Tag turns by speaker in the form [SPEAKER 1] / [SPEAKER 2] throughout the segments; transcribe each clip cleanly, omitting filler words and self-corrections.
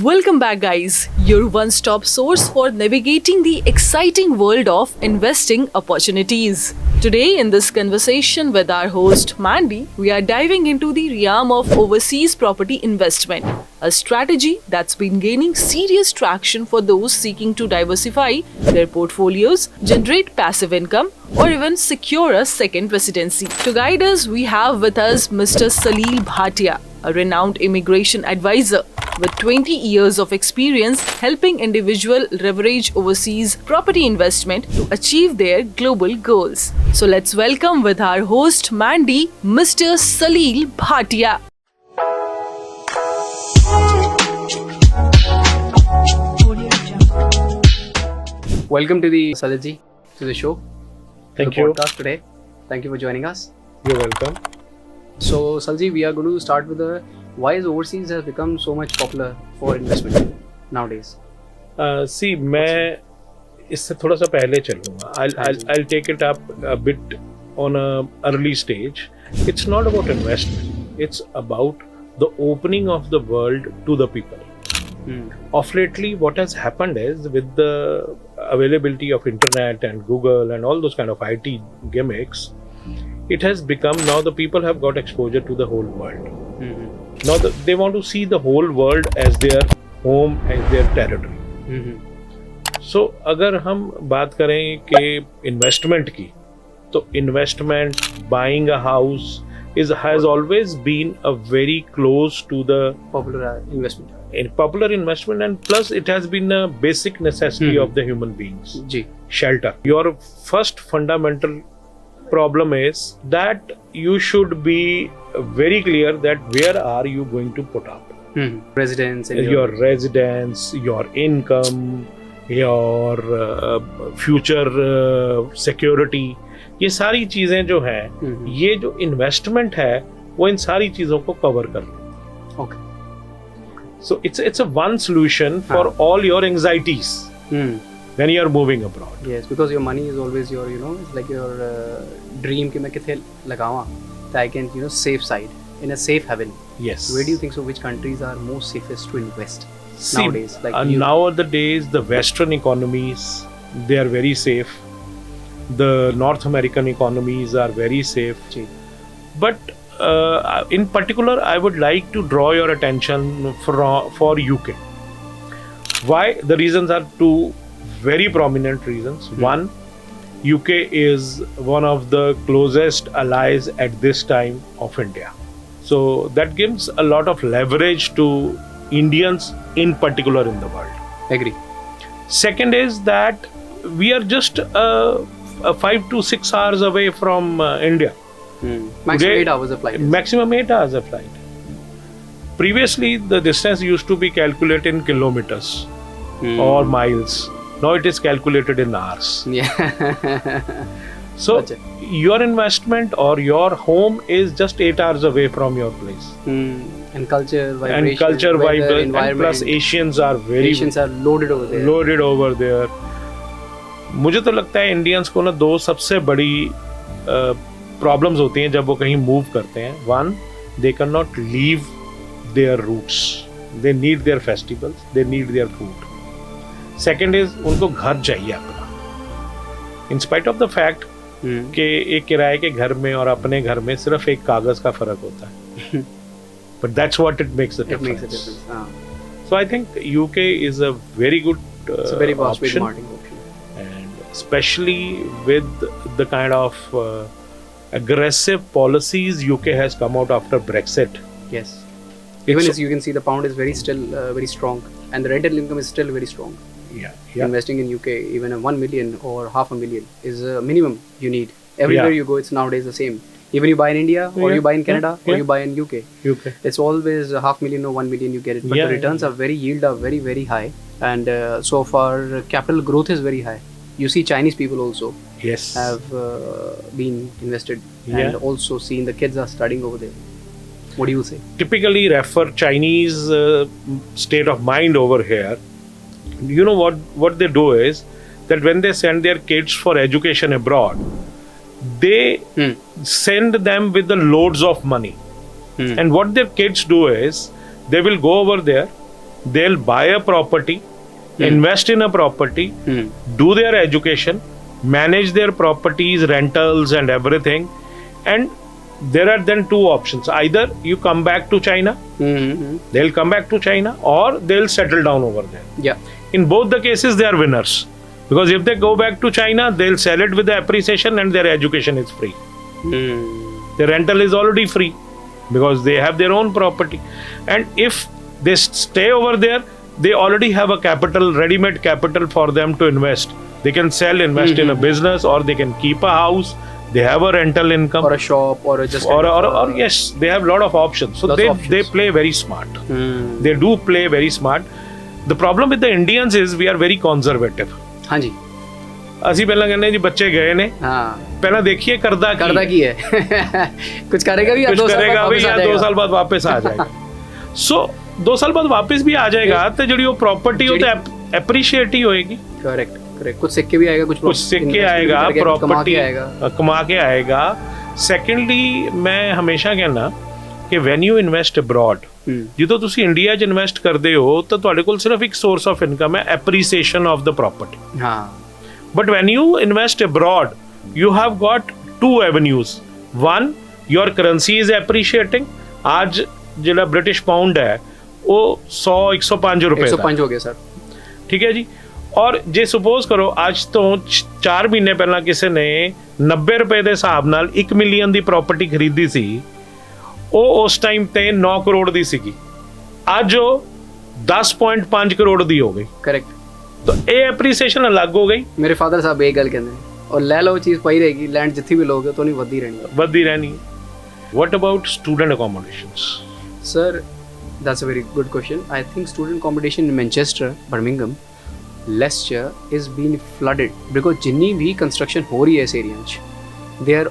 [SPEAKER 1] Welcome back, guys. Your one stop source for navigating the exciting world of investing opportunities. Today, in this conversation with our host Mandy, we are diving into the realm of overseas property investment, a strategy that's been gaining serious traction for those seeking to diversify their portfolios, generate passive income, or even secure a second residency. To guide us, we have with us Mr. Salil Bhatia, a renowned immigration advisor with 20 years of experience helping individuals leverage overseas property investment to achieve their global goals. So let's welcome with our host Mandy, Mr. Salil Bhatia.
[SPEAKER 2] Welcome to the Salilji, to the show.
[SPEAKER 3] Thank
[SPEAKER 2] the
[SPEAKER 3] you.
[SPEAKER 2] podcast today. Thank you for joining us.
[SPEAKER 3] You're welcome.
[SPEAKER 2] So Salji, we are going to start with the why is overseas has become so much popular for investment nowadays.
[SPEAKER 3] See, मैं इससे थोड़ा सा पहले चलूँगा. I'll take it up a bit on a early stage. It's not about investment. It's about the opening of the world to the people. Of lately, what has happened is with the availability of internet and Google and all those kind of IT gimmicks, it has become now the people have got exposure to the whole world. Now they want to see the whole world as their home, as their territory. So अगर हम बात करें कि investment की, तो investment, buying a house has always been a very close to the
[SPEAKER 2] Popular investment.
[SPEAKER 3] popular investment, and plus it has been a basic necessity of the human beings.
[SPEAKER 2] Ji.
[SPEAKER 3] Shelter. Your first fundamental problem is that you should be very clear that where are you going to put up
[SPEAKER 2] Residence and
[SPEAKER 3] your residence, your income, your future security. ये सारी चीजें जो हैं, ये जो investment है वो इन सारी चीजों को कवर कर ले.
[SPEAKER 2] Okay.
[SPEAKER 3] So it's a one solution for all your anxieties when you are moving abroad.
[SPEAKER 2] Yes, because your money is always your, it's like your dream कि मैं किथे लगावां that I can, safe side in a safe haven.
[SPEAKER 3] Yes.
[SPEAKER 2] Where do you think so? Which countries are most safest to invest
[SPEAKER 3] See,
[SPEAKER 2] nowadays?
[SPEAKER 3] nowadays the Western economies, they are very safe. The North American economies are very safe.
[SPEAKER 2] Ji.
[SPEAKER 3] But in particular, I would like to draw your attention for UK. Why? The reasons are two very prominent reasons. One, UK is one of the closest allies at this time of India. So that gives a lot of leverage to Indians in particular in the world.
[SPEAKER 2] Agree.
[SPEAKER 3] Second is that we are just 5 to 6 hours away from India.
[SPEAKER 2] Maximum
[SPEAKER 3] Today,
[SPEAKER 2] 8 hours of flight.
[SPEAKER 3] Maximum 8 hours of flight. Previously, the distance used to be calculated in kilometers or miles. Now it is calculated in hours.
[SPEAKER 2] Yeah.
[SPEAKER 3] So
[SPEAKER 2] Gotcha.
[SPEAKER 3] your investment or your home is just 8 hours away from your place.
[SPEAKER 2] And culture, vibration,
[SPEAKER 3] And culture,
[SPEAKER 2] weather,
[SPEAKER 3] vibration, and
[SPEAKER 2] environment.
[SPEAKER 3] plus Asians are very
[SPEAKER 2] Asians are loaded over there.
[SPEAKER 3] loaded over there. मुझे तो लगता है Indians को ना दो सबसे बड़ी problems होती हैं जब वो कहीं मूव करते हैं. One, they can not leave their roots. They need their festivals, they need their food. Second is उनको घर चाहिए अपना. In spite of the fact कि एक किराए के घर में और अपने घर में सिर्फ एक कागज का फर्क होता है. But that's what it makes the
[SPEAKER 2] It makes a
[SPEAKER 3] difference.
[SPEAKER 2] difference.
[SPEAKER 3] So I think UK is a very good
[SPEAKER 2] It's a very vast big
[SPEAKER 3] option.
[SPEAKER 2] marketing option.
[SPEAKER 3] And especially with the kind of aggressive policies UK has come out after Brexit.
[SPEAKER 2] Yes. Even
[SPEAKER 3] It's-
[SPEAKER 2] as you can see, the pound is still very strong, and the rental income is still very strong.
[SPEAKER 3] Yeah.
[SPEAKER 2] Investing in UK, even a 1 million or half a million is a minimum you need. Everywhere
[SPEAKER 3] Yeah.
[SPEAKER 2] you go, it's nowadays the same. Even you buy in India, or
[SPEAKER 3] Yeah.
[SPEAKER 2] you buy in Canada, or
[SPEAKER 3] Yeah.
[SPEAKER 2] you buy in UK.
[SPEAKER 3] UK.
[SPEAKER 2] It's always a half million or 1 million you get it. But
[SPEAKER 3] Yeah,
[SPEAKER 2] the returns are very very high, and so far capital growth is very high. You see Chinese people also
[SPEAKER 3] Yes.
[SPEAKER 2] have been invested,
[SPEAKER 3] Yeah.
[SPEAKER 2] and also seen the kids are studying over there. What do you say?
[SPEAKER 3] Typically refer Chinese state of mind over here. You know what they do is that when they send their kids for education abroad, they send them with the loads of money. And what their kids do is they will go over there, they'll buy a property, invest in a property, do their education, manage their properties, rentals and everything, and there are then two options. Either you come back to China, they'll come back to China, or they'll settle down over there.
[SPEAKER 2] Yeah.
[SPEAKER 3] In both the cases, they are winners. Because if they go back to China, they'll sell it with the appreciation and their education is free. The rental is already free because they have their own property. And if they stay over there, they already have a capital, ready-made capital for them to invest. They can sell, invest in a business, or they can keep a house. They have a rental income.
[SPEAKER 2] Or a shop, or just
[SPEAKER 3] Or yes, they have a lot of options. So they play very smart. They do play very smart. The problem with the Indians is we are very conservative.
[SPEAKER 2] हाँ जी.
[SPEAKER 3] ਅਸੀਂ ਪਹਿਲਾਂ ਕਹਿੰਦੇ ਜੀ ਬੱਚੇ ਗਏ ਨੇ ਪਹਿਲਾਂ ਦੇਖੀਏ ਕਰਦਾ
[SPEAKER 2] ਕੀ ਹੈ ਕੁਝ ਕਰੇਗਾ ਵੀ ਜਾਂ 2
[SPEAKER 3] ਸਾਲ ਬਾਅਦ ਵਾਪਸ ਆ ਜਾਏਗਾ ਸੋ 2 ਸਾਲ ਬਾਅਦ ਵਾਪਸ ਵੀ ਆ ਜਾਏਗਾ ਤੇ ਜਿਹੜੀ ਉਹ ਪ੍ਰਾਪਰਟੀ ਉਹ ਤਾਂ ਐਪਰੀਸ਼ੀਏਟ ਹੀ ਹੋਏਗੀ
[SPEAKER 2] करेक्ट कुछ सिक्के भी आएगा कुछ
[SPEAKER 3] सिक्के आएगा प्रॉपर्टी कमा के आएगा सेकेंडली मैं हमेशा कहना कि वैन यू इन्वेस्ट अब्रॉड ਜਦੋਂ ਤੁਸੀਂ ਇੰਡੀਆ 'ਚ ਇਨਵੈਸਟ ਕਰਦੇ ਹੋ ਤਾਂ ਤੁਹਾਡੇ ਕੋਲ ਸਿਰਫ ਇੱਕ ਸੋਰਸ ਆਫ ਇਨਕਮ ਹੈ ਐਪਰੀਸੀਏਸ਼ਨ ਆਫ ਦ ਪ੍ਰੋਪਰਟੀ
[SPEAKER 2] ਹਾਂ
[SPEAKER 3] but when you invest abroad you have got two avenues. One, your currency is appreciating. आज ਜਿਹੜਾ ਬ੍ਰਿਟਿਸ਼ ਪਾਉਂਡ ਹੈ ਉਹ 100-105 ਰੁਪਏ
[SPEAKER 2] 105 ਹੋ ਗਿਆ ਸਰ
[SPEAKER 3] ਠੀਕ ਹੈ ਜੀ ਔਰ ਜੇ ਸਪੋਜ਼ ਕਰੋ ਅੱਜ ਤੋਂ 4 ਮਹੀਨੇ ਪਹਿਲਾਂ ਕਿਸੇ ਨੇ 90 ਰੁਪਏ ਦੇ ਹਿਸਾਬ ਨਾਲ 1 ਮਿਲੀਅਨ ਦੀ ਪ੍ਰਾਪਰਟੀ ਖਰੀਦੀ ਸੀ ਉਹ ਉਸ ਟਾਈਮ ਤੇ 9 ਕਰੋੜ ਦੀ ਸੀਗੀ ਅੱਜ ਉਹ 10.5 ਕਰੋੜ ਦੀ ਹੋ ਗਈ
[SPEAKER 2] ਕरेक्ट
[SPEAKER 3] ਤਾਂ ਇਹ ਐਪਰੀਸੀਏਸ਼ਨ ਅਲੱਗ ਹੋ ਗਈ
[SPEAKER 2] ਮੇਰੇ ਫਾਦਰ ਸਾਹਿਬ ਇਹ ਗੱਲ ਕਹਿੰਦੇ ਔਰ ਲੈ ਲਓ ਚੀਜ਼ ਪਈ ਰਹੇਗੀ ਲੈਂਡ ਜਿੱਥੇ ਵੀ ਲੋਗੇ ਤਾਂ ਨਹੀਂ ਵੱਧਦੀ ਰਹਿਣੀ
[SPEAKER 3] what about student accommodations
[SPEAKER 2] sir that's a very good question I think student accommodation in Manchester Birmingham Leicester is being flooded because ਜਿੰਨੀ ਵੀ ਕੰਸਟਰਕਸ਼ਨ ਹੋ ਰਹੀ ਹੈ ਇਸ ਏਰੀਆ 'ਚ they are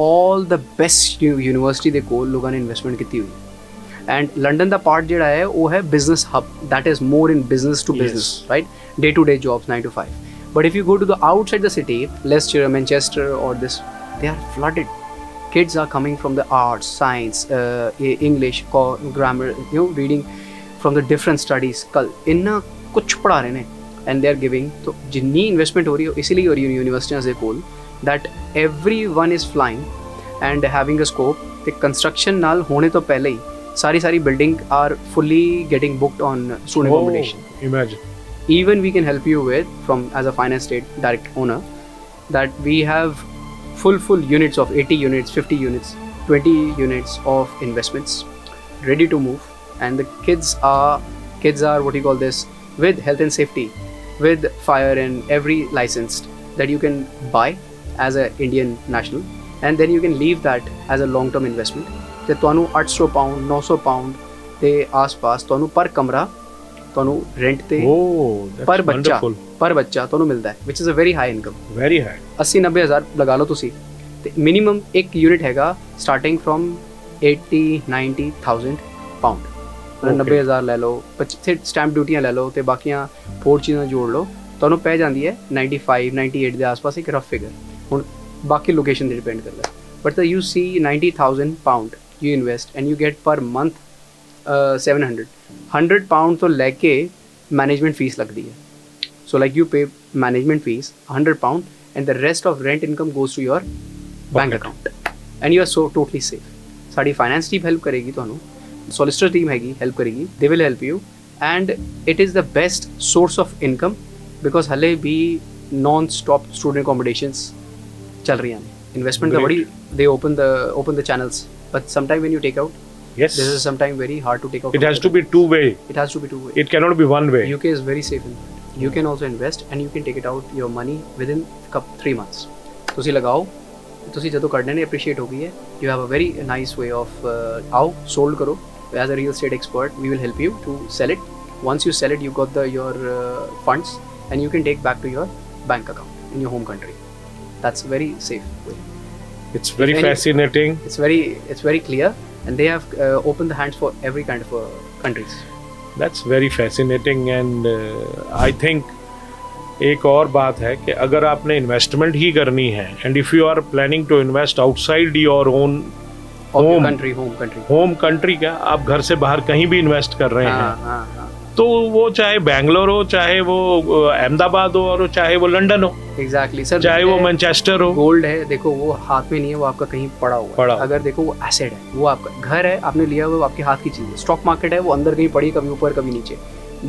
[SPEAKER 2] all the best university ਦੇ ਕੋਲ ਲੋਕਾਂ ਨੇ ਇਨਵੈਸਟਮੈਂਟ ਕੀਤੀ ਹੋਈ and London ਦਾ ਪਾਰਟ ਜਿਹੜਾ ਹੈ ਉਹ ਹੈ business hub that is more in business to business right day to day jobs 9 to 5 but if you go to the outside the city Leicester Manchester or this they are flooded kids are coming from the arts science English grammar reading from the different studies ਇੰਨਾ ਕੁਛ ਪੜ੍ਹਾ ਰਹੇ ਨੇ and they are giving तो जिन्नी investment हो रही है इसीलिए हो रही है यूनिवर्सिटियां ਦੇ ਕੋਲ that everyone is flying and having a scope the construction ਨਾਲ ਹੋਣੇ ਤੋਂ ਪਹਿਲੇ ਹੀ ਸਾਰੀ building are fully getting booked on student accommodation
[SPEAKER 3] imagine
[SPEAKER 2] even we can help you with from as a finance state direct owner that we have full units of 80 units 50 units 20 units of investments ready to move and the kids are what you call this with health and safety with fire and every licensed that you can buy as a Indian national and then you can leave that as a long term investment ਤੇ ਤੁਹਾਨੂੰ 800 pound 900 pound ਦੇ ਆਸ-ਪਾਸ ਤੁਹਾਨੂੰ ਪਰ ਕਮਰਾ ਤੁਹਾਨੂੰ rent ਤੇ ਪਰ ਬੱਚਾ ਤੁਹਾਨੂੰ ਮਿਲਦਾ ਹੈ which is a very high income
[SPEAKER 3] very high
[SPEAKER 2] 80-90 ਹਜ਼ਾਰ ਲਗਾ ਲਓ ਤੁਸੀਂ ਤੇ ਮਿਨੀਮਮ ਇੱਕ ਯੂਨਿਟ ਹੈਗਾ ਸਟਾਰਟਿੰਗ ਫਰਮ 80-90,000 ਪਾਉਂਡ 90,000 ਲੈ ਲਓ ਸਟੈਂਪ ਡਿਊਟੀਆਂ ਲੈ ਲਓ ਤੇ ਬਾਕੀਆਂ ਹੋਰ ਚੀਜ਼ਾਂ ਜੋੜ ਲਓ ਤੁਹਾਨੂੰ ਪੈ ਜਾਂਦੀ ਹੈ 95-98 ਦੇ ਆਸ-ਪਾਸ ਇੱਕ ਰਫ ਫਿਗਰ ਹੁਣ ਬਾਕੀ ਲੋਕੇਸ਼ਨ ਤੇ ਡਿਪੈਂਡ ਕਰਦਾ but you see 90,000 pound you invest and you get per month 100 pound to leke management fees lagdi hai so like you pay management fees 100 pound and the rest of rent income goes to your bank account and you are so totally safe saadi finance team help karegi tonu solicitor team hegi help karegi they will help you and it is the best source of income because hale bhi non stop student accommodations chal rahi hain investment the body they open the channels but sometime when you take out
[SPEAKER 3] yes
[SPEAKER 2] this is sometime very hard to take out
[SPEAKER 3] it has to be two way it cannot be one way
[SPEAKER 2] UK is very safe in that you can also invest and you can take it out your money within 3 months ਤੁਸੀਂ ਲਗਾਓ ਤੁਸੀਂ ਜਦੋਂ ਕੱਢਣੇ ਨੇ appreciate ਹੋ ਗਈ ਹੈ you have a very nice way of ਆਓ sold ਕਰੋ as a real estate expert we will help you to sell it once you sell it you got your funds and you can take back to your bank account in your home country that's very safe way
[SPEAKER 3] it's very fascinating
[SPEAKER 2] it's very clear and they have opened the hands for every kind of countries
[SPEAKER 3] that's very fascinating and I think एक और बात है कि अगर आपने investment ही करनी है and if you are planning to invest outside your own home country क्या आप घर से बाहर कहीं भी इन्वेस्ट कर रहे हैं तो वो चाहे बैंगलोर हो, चाहे वो अहमदाबाद हो, और चाहे वो लंदन हो,
[SPEAKER 2] एग्जैक्टली सर,
[SPEAKER 3] चाहे वो मैनचेस्टर हो।
[SPEAKER 2] गोल्ड है देखो, वो हाथ में नहीं है, वो आपका कहीं पड़ा हुआ
[SPEAKER 3] पड़ा
[SPEAKER 2] है। अगर देखो वो एसेट है, वो आपका घर है, आपने लिया हुआ, वो आपके हाथ की चीज है। स्टॉक मार्केट है, वो अंदर कहीं पड़ी, कभी ऊपर कभी नीचे,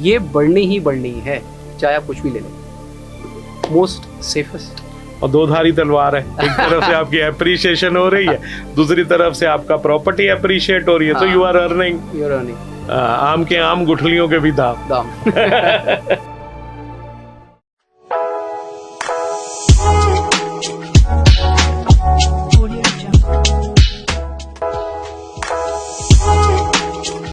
[SPEAKER 2] ये बढ़नी ही बढ़नी है, चाहे आप कुछ भी ले लें। Most safest.
[SPEAKER 3] और दो धारी तलवार है, एक तरफ से आपकी एप्रिसिएशन हो रही है, दूसरी तरफ से आपका प्रॉपर्टी एप्रिशिएट हो रही है, तो
[SPEAKER 2] हाँ।
[SPEAKER 3] You are earning.
[SPEAKER 2] Your earning
[SPEAKER 3] आम के आम, गुठलियों के भी दाम।
[SPEAKER 2] दाम।